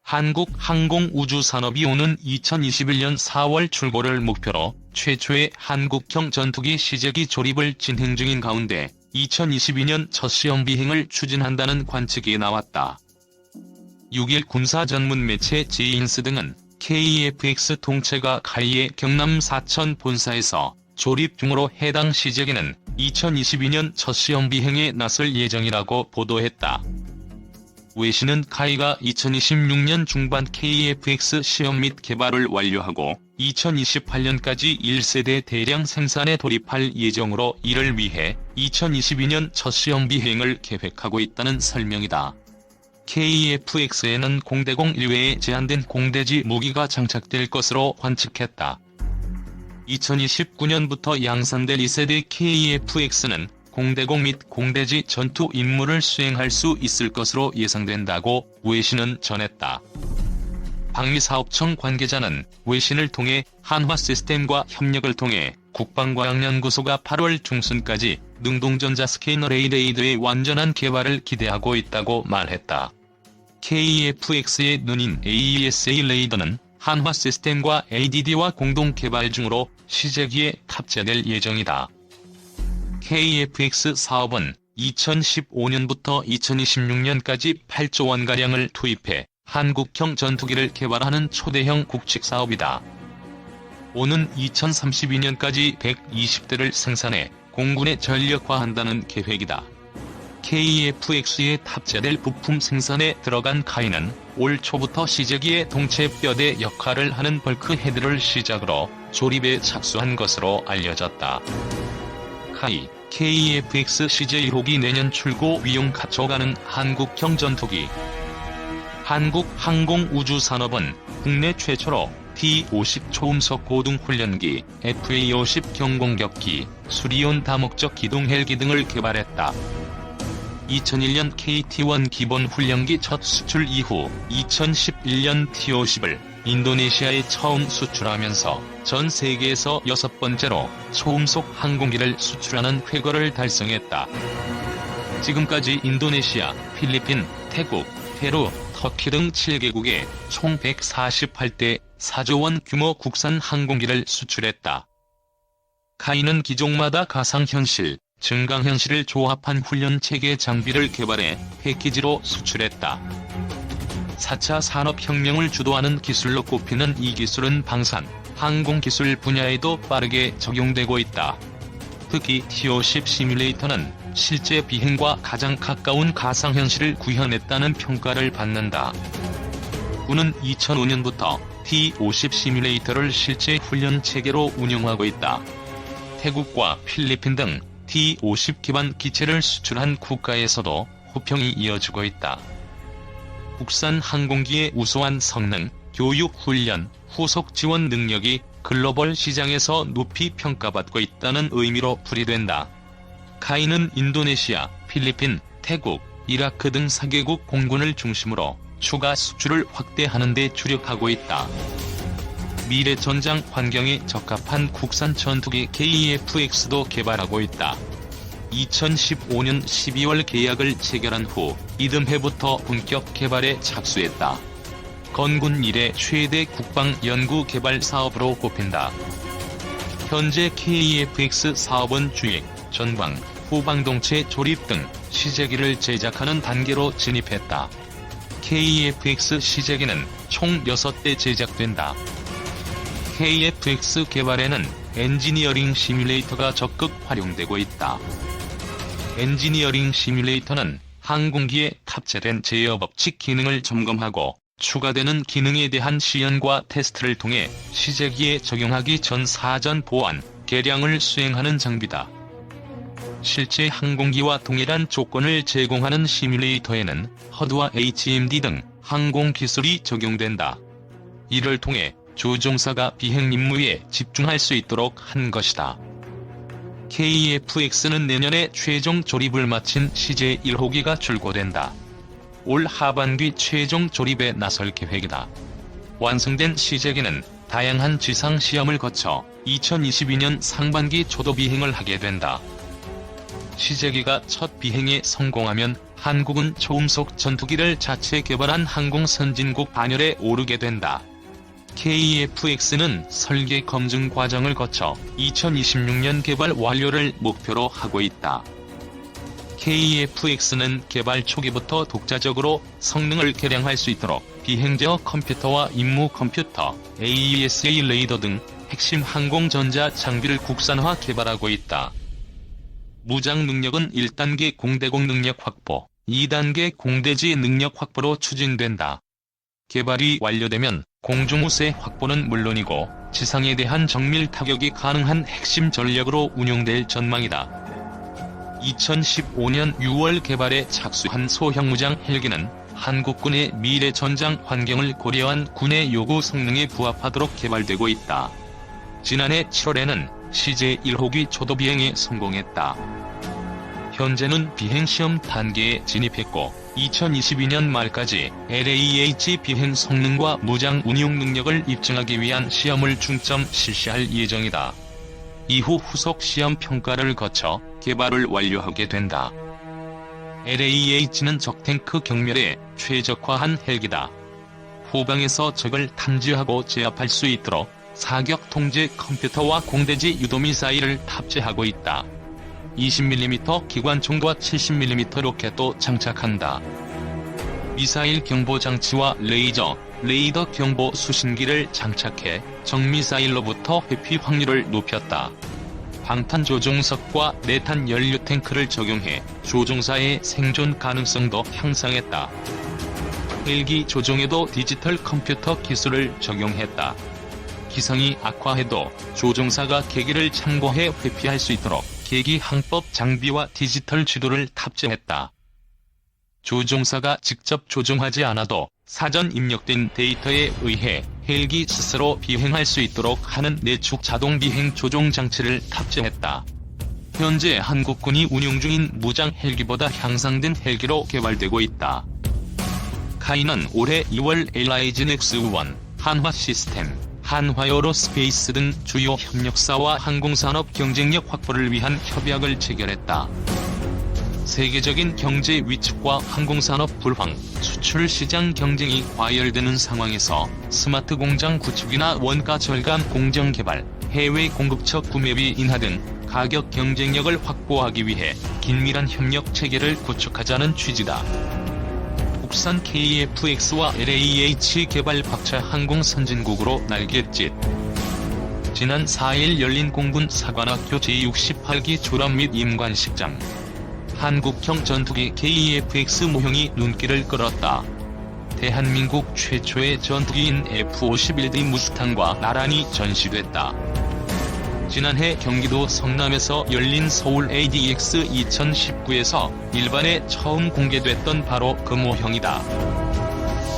한국항공우주산업이 오는 2021년 4월 출고를 목표로 최초의 한국형 전투기 시제기 조립을 진행 중인 가운데 2022년 첫 시험 비행을 추진한다는 관측이 나왔다. 6일 군사 전문 매체 제인스 등은 KF-X 통체가 카이의 경남 사천 본사에서 조립 중으로 해당 시제기는 2022년 첫 시험 비행에 나설 예정이라고 보도했다. 외신은 카이가 2026년 중반 KF-X 시험 및 개발을 완료하고 2028년까지 1세대 대량 생산에 돌입할 예정으로 이를 위해 2022년 첫 시험 비행을 계획하고 있다는 설명이다. KF-X에는 공대공 이외에 제한된 공대지 무기가 장착될 것으로 관측했다. 2029년부터 양산될 2세대 KF-X는 공대공 및 공대지 전투 임무를 수행할 수 있을 것으로 예상된다고 외신은 전했다. 방위사업청 관계자는 외신을 통해 한화시스템과 협력을 통해 국방과학연구소가 8월 중순까지 능동전자 스캐너 레이더의 완전한 개발을 기대하고 있다고 말했다. KF-X의 눈인 AESA 레이더는 한화시스템과 ADD와 공동 개발 중으로 시제기에 탑재될 예정이다. KF-X 사업은 2015년부터 2026년까지 8조 원가량을 투입해 한국형 전투기를 개발하는 초대형 국책 사업이다. 오는 2032년까지 120대를 생산해 공군에 전력화한다는 계획이다. KF-X에 탑재될 부품 생산에 들어간 카이는 올 초부터 시제기의 동체 뼈대 역할을 하는 벌크 헤드를 시작으로 조립에 착수한 것으로 알려졌다. 카이, KF-X CJ1호기 내년 출고 위용 갖춰가는 한국형 전투기. 한국항공우주산업은 국내 최초로 T-50 초음속 고등훈련기, FA-50 경공격기, 수리온 다목적 기동 헬기 등을 개발했다. 2001년 KT-1 기본훈련기 첫 수출 이후 2011년 T-50을 인도네시아에 처음 수출하면서 전 세계에서 6번째로 초음속 항공기를 수출하는 쾌거를 달성했다. 지금까지 인도네시아, 필리핀, 태국, 페루, 터키 등 7개국에 총 148대 4조 원 규모 국산 항공기를 수출했다. 카이는 기종마다 가상현실, 증강현실을 조합한 훈련체계 장비를 개발해 패키지로 수출했다. 4차 산업혁명을 주도하는 기술로 꼽히는 이 기술은 방산, 항공기술 분야에도 빠르게 적용되고 있다. 특히 T-50 시뮬레이터는 실제 비행과 가장 가까운 가상현실을 구현했다는 평가를 받는다. 군은 2005년부터 T-50 시뮬레이터를 실제 훈련체계로 운영하고 있다. 태국과 필리핀 등 T-50 기반 기체를 수출한 국가에서도 호평이 이어지고 있다. 국산 항공기의 우수한 성능, 교육 훈련, 후속 지원 능력이 글로벌 시장에서 높이 평가받고 있다는 의미로 풀이된다. 카이는 인도네시아, 필리핀, 태국, 이라크 등 4개국 공군을 중심으로 추가 수출을 확대하는 데 주력하고 있다. 미래 전장 환경에 적합한 국산 전투기 KF-X도 개발하고 있다. 2015년 12월 계약을 체결한 후 이듬해부터 본격 개발에 착수했다. 건군 이래 최대 국방 연구 개발 사업으로 꼽힌다. 현재 KF-X 사업은 주액, 전방, 후방동체 조립 등 시제기를 제작하는 단계로 진입했다. KF-X 시제기는 총 6대 제작된다. KF-X 개발에는 엔지니어링 시뮬레이터가 적극 활용되고 있다. 엔지니어링 시뮬레이터는 항공기에 탑재된 제어 법칙 기능을 점검하고 추가되는 기능에 대한 시연과 테스트를 통해 시제기에 적용하기 전 사전 보안, 계량을 수행하는 장비다. 실제 항공기와 동일한 조건을 제공하는 시뮬레이터에는 HUD와 HMD 등 항공 기술이 적용된다. 이를 통해 조종사가 비행 임무에 집중할 수 있도록 한 것이다. KF-X는 내년에 최종 조립을 마친 CJ1호기가 출고된다. 올 하반기 최종 조립에 나설 계획이다. 완성된 시제기는 다양한 지상 시험을 거쳐 2022년 상반기 초도 비행을 하게 된다. 시제기가 첫 비행에 성공하면 한국은 초음속 전투기를 자체 개발한 항공 선진국 반열에 오르게 된다. KF-X는 설계 검증 과정을 거쳐 2026년 개발 완료를 목표로 하고 있다. KF-X는 개발 초기부터 독자적으로 성능을 개량할 수 있도록 비행제어 컴퓨터와 임무 컴퓨터, AESA 레이더 등 핵심 항공 전자 장비를 국산화 개발하고 있다. 무장 능력은 1단계 공대공 능력 확보, 2단계 공대지 능력 확보로 추진된다. 개발이 완료되면 공중우세 확보는 물론이고 지상에 대한 정밀 타격이 가능한 핵심 전력으로 운용될 전망이다. 2015년 6월 개발에 착수한 소형 무장 헬기는 한국군의 미래 전장 환경을 고려한 군의 요구 성능에 부합하도록 개발되고 있다. 지난해 7월에는 CJ-1호기 초도 비행에 성공했다. 현재는 비행시험 단계에 진입했고 2022년 말까지 LAH 비행 성능과 무장 운용 능력을 입증하기 위한 시험을 중점 실시할 예정이다. 이후 후속 시험 평가를 거쳐 개발을 완료하게 된다. LAH는 적탱크 경멸에 최적화한 헬기다. 후방에서 적을 탐지하고 제압할 수 있도록 사격 통제 컴퓨터와 공대지 유도미사일을 탑재하고 있다. 20mm 기관총과 70mm 로켓도 장착한다. 미사일 경보 장치와 레이더 경보 수신기를 장착해 적미사일로부터 회피 확률을 높였다. 방탄 조종석과 내탄 연료 탱크를 적용해 조종사의 생존 가능성도 향상했다. 헬기 조종에도 디지털 컴퓨터 기술을 적용했다. 기상이 악화해도 조종사가 계기를 참고해 회피할 수 있도록 계기 항법 장비와 디지털 지도를 탑재했다. 조종사가 직접 조종하지 않아도 사전 입력된 데이터에 의해 헬기 스스로 비행할 수 있도록 하는 내축 자동 비행 조종 장치를 탑재했다. 현재 한국군이 운용 중인 무장 헬기보다 향상된 헬기로 개발되고 있다. 카이는 올해 2월 LIG 넥스1, 한화 시스템, 한화에어로스페이스 등 주요 협력사와 항공산업 경쟁력 확보를 위한 협약을 체결했다. 세계적인 경제 위축과 항공산업 불황, 수출 시장 경쟁이 과열되는 상황에서 스마트 공장 구축이나 원가 절감 공정 개발, 해외 공급처 구매비 인하 등 가격 경쟁력을 확보하기 위해 긴밀한 협력 체계를 구축하자는 취지다. 국산 KF-X와 LAH 개발 박차 항공 선진국으로 날갯짓. 지난 4일 열린 공군 사관학교 제68기 졸업 및 임관식장. 한국형 전투기 KF-X 모형이 눈길을 끌었다. 대한민국 최초의 전투기인 F-51D 무스탕과 나란히 전시됐다. 지난해 경기도 성남에서 열린 서울 ADX 2019에서 일반에 처음 공개됐던 바로 그 모형이다.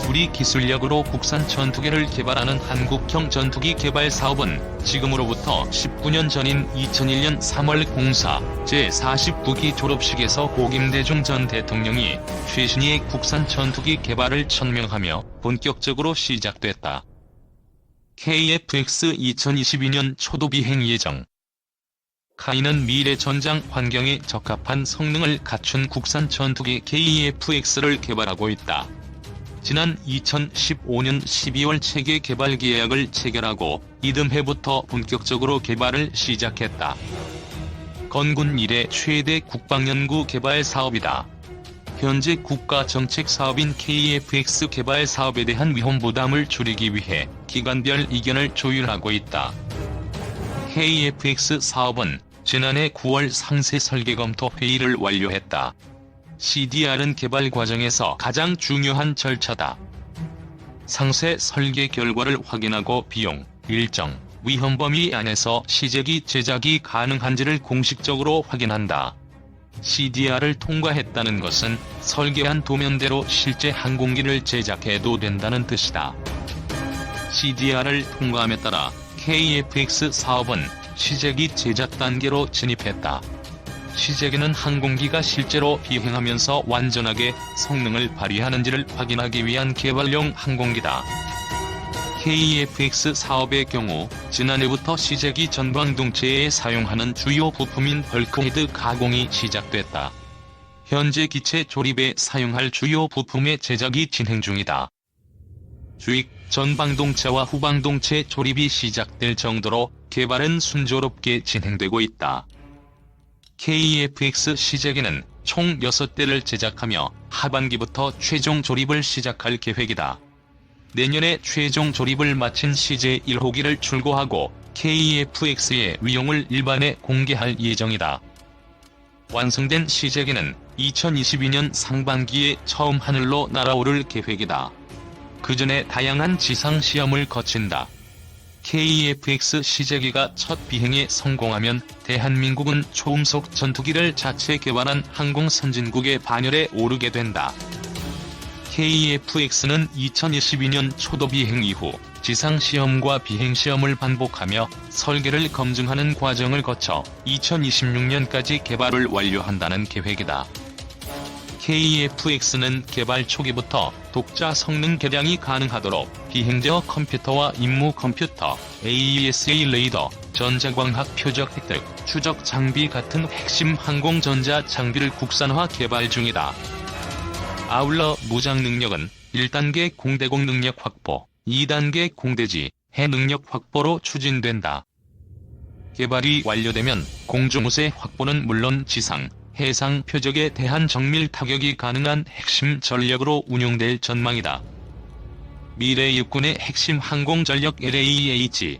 우리 기술력으로 국산 전투기를 개발하는 한국형 전투기 개발 사업은 지금으로부터 19년 전인 2001년 3월 공사 제49기 졸업식에서 고김대중 전 대통령이 최신의 국산 전투기 개발을 천명하며 본격적으로 시작됐다. KF-X 2022년 초도 비행 예정. 카이는 미래 전장 환경에 적합한 성능을 갖춘 국산 전투기 KF-X를 개발하고 있다. 지난 2015년 12월 체계 개발 계약을 체결하고 이듬해부터 본격적으로 개발을 시작했다. 건군 이래 최대 국방연구 개발 사업이다. 현재 국가 정책 사업인 KF-X 개발 사업에 대한 위험 부담을 줄이기 위해 기관별 의견을 조율하고 있다. KF-X 사업은 지난해 9월 상세 설계 검토 회의를 완료했다. CDR은 개발 과정에서 가장 중요한 절차다. 상세 설계 결과를 확인하고 비용, 일정, 위험 범위 안에서 시제기 제작이 가능한지를 공식적으로 확인한다. CDR을 통과했다는 것은 설계한 도면대로 실제 항공기를 제작해도 된다는 뜻이다. CDR을 통과함에 따라 KF-X 사업은 시제기 제작 단계로 진입했다. 시제기는 항공기가 실제로 비행하면서 완전하게 성능을 발휘하는지를 확인하기 위한 개발용 항공기다. KEFX 사업의 경우 지난해부터 시제기 전방동체에 사용하는 주요 부품인 벌크헤드 가공이 시작됐다. 현재 기체 조립에 사용할 주요 부품의 제작이 진행 중이다. 주익 전방동체와 후방동체 조립이 시작될 정도로 개발은 순조롭게 진행되고 있다. KEFX 시제기는 총 6대를 제작하며 하반기부터 최종 조립을 시작할 계획이다. 내년에 최종 조립을 마친 CJ1호기를 출고하고 KEFX의 위용을 일반에 공개할 예정이다. 완성된 시제기는 2022년 상반기에 처음 하늘로 날아오를 계획이다. 그 전에 다양한 지상 시험을 거친다. KEFX 시제기가 첫 비행에 성공하면 대한민국은 초음속 전투기를 자체 개발한 항공 선진국의 반열에 오르게 된다. KEFX는 2022년 초도 비행 이후 지상시험과 비행시험을 반복하며 설계를 검증하는 과정을 거쳐 2026년까지 개발을 완료한다는 계획이다. KEFX는 개발 초기부터 독자 성능 개량이 가능하도록 비행제어 컴퓨터와 임무 컴퓨터, AESA 레이더, 전자광학 표적 획득, 추적 장비 같은 핵심 항공 전자 장비를 국산화 개발 중이다. 아울러 무장 능력은 1단계 공대공 능력 확보, 2단계 공대지, 해 능력 확보로 추진된다. 개발이 완료되면 공중우세 확보는 물론 지상, 해상 표적에 대한 정밀 타격이 가능한 핵심 전력으로 운용될 전망이다. 미래 육군의 핵심 항공전력 LAH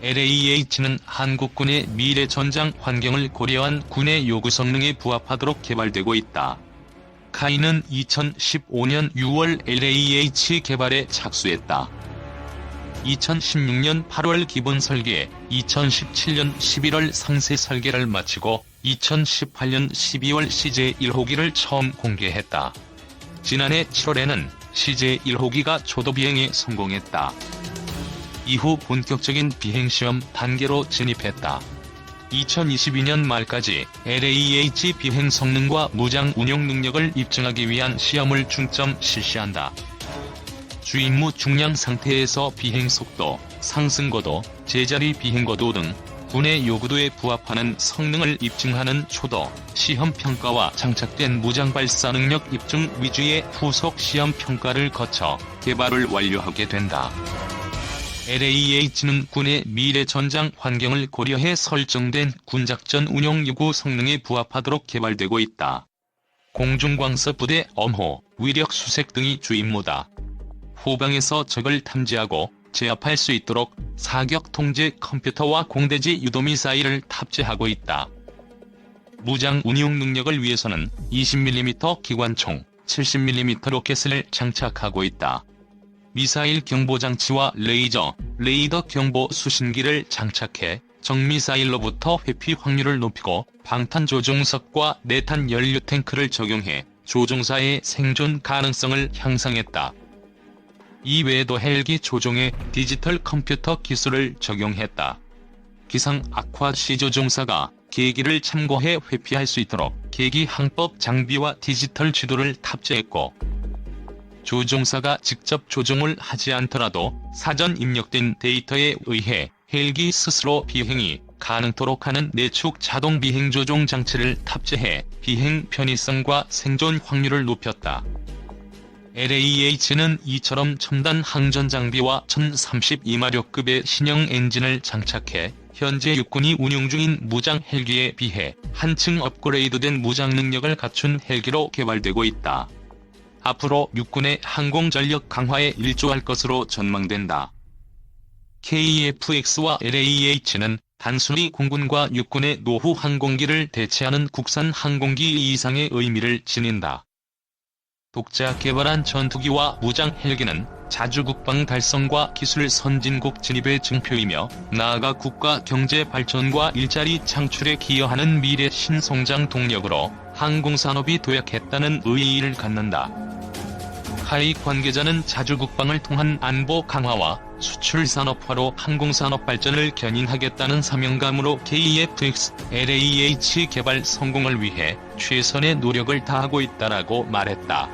LAH는 한국군의 미래 전장 환경을 고려한 군의 요구 성능에 부합하도록 개발되고 있다. 카이는 2015년 6월 LAH 개발에 착수했다. 2016년 8월 기본 설계, 2017년 11월 상세 설계를 마치고 2018년 12월 CJ1호기를 처음 공개했다. 지난해 7월에는 CJ1호기가 초도 비행에 성공했다. 이후 본격적인 비행시험 단계로 진입했다. 2022년 말까지 LAH 비행 성능과 무장 운용 능력을 입증하기 위한 시험을 중점 실시한다. 주임무 중량 상태에서 비행 속도, 상승 고도, 제자리 비행 고도 등 군의 요구도에 부합하는 성능을 입증하는 초도 시험 평가와 장착된 무장 발사 능력 입증 위주의 후속 시험 평가를 거쳐 개발을 완료하게 된다. LAH는 군의 미래 전장 환경을 고려해 설정된 군작전 운용 요구 성능에 부합하도록 개발되고 있다. 공중광서 부대 엄호, 위력 수색 등이 주임무다. 후방에서 적을 탐지하고 제압할 수 있도록 사격 통제 컴퓨터와 공대지 유도미사일을 탑재하고 있다. 무장 운용 능력을 위해서는 20mm 기관총, 70mm 로켓을 장착하고 있다. 미사일 경보장치와 레이더 경보 수신기를 장착해 적미사일로부터 회피 확률을 높이고 방탄조종석과 내탄 연료 탱크를 적용해 조종사의 생존 가능성을 향상했다. 이외에도 헬기 조종에 디지털 컴퓨터 기술을 적용했다. 기상 악화 시 조종사가 계기를 참고해 회피할 수 있도록 계기 항법 장비와 디지털 지도를 탑재했고, 조종사가 직접 조종을 하지 않더라도 사전 입력된 데이터에 의해 헬기 스스로 비행이 가능토록 하는 내축 자동 비행 조종 장치를 탑재해 비행 편의성과 생존 확률을 높였다. LAH는 이처럼 첨단 항전 장비와 1032마력급의 신형 엔진을 장착해 현재 육군이 운용 중인 무장 헬기에 비해 한층 업그레이드된 무장 능력을 갖춘 헬기로 개발되고 있다. 앞으로 육군의 항공 전력 강화에 일조할 것으로 전망된다. KEFX와 LAH는 단순히 공군과 육군의 노후 항공기를 대체하는 국산 항공기 이상의 의미를 지닌다. 독자 개발한 전투기와 무장 헬기는 자주 국방 달성과 기술 선진국 진입의 증표이며 나아가 국가 경제 발전과 일자리 창출에 기여하는 미래 신성장 동력으로 항공산업이 도약했다는 의의를 갖는다. 카이 관계자는 자주 국방을 통한 안보 강화와 수출 산업화로 항공산업 발전을 견인하겠다는 사명감으로 KEFX, LAH 개발 성공을 위해 최선의 노력을 다하고 있다라고 말했다.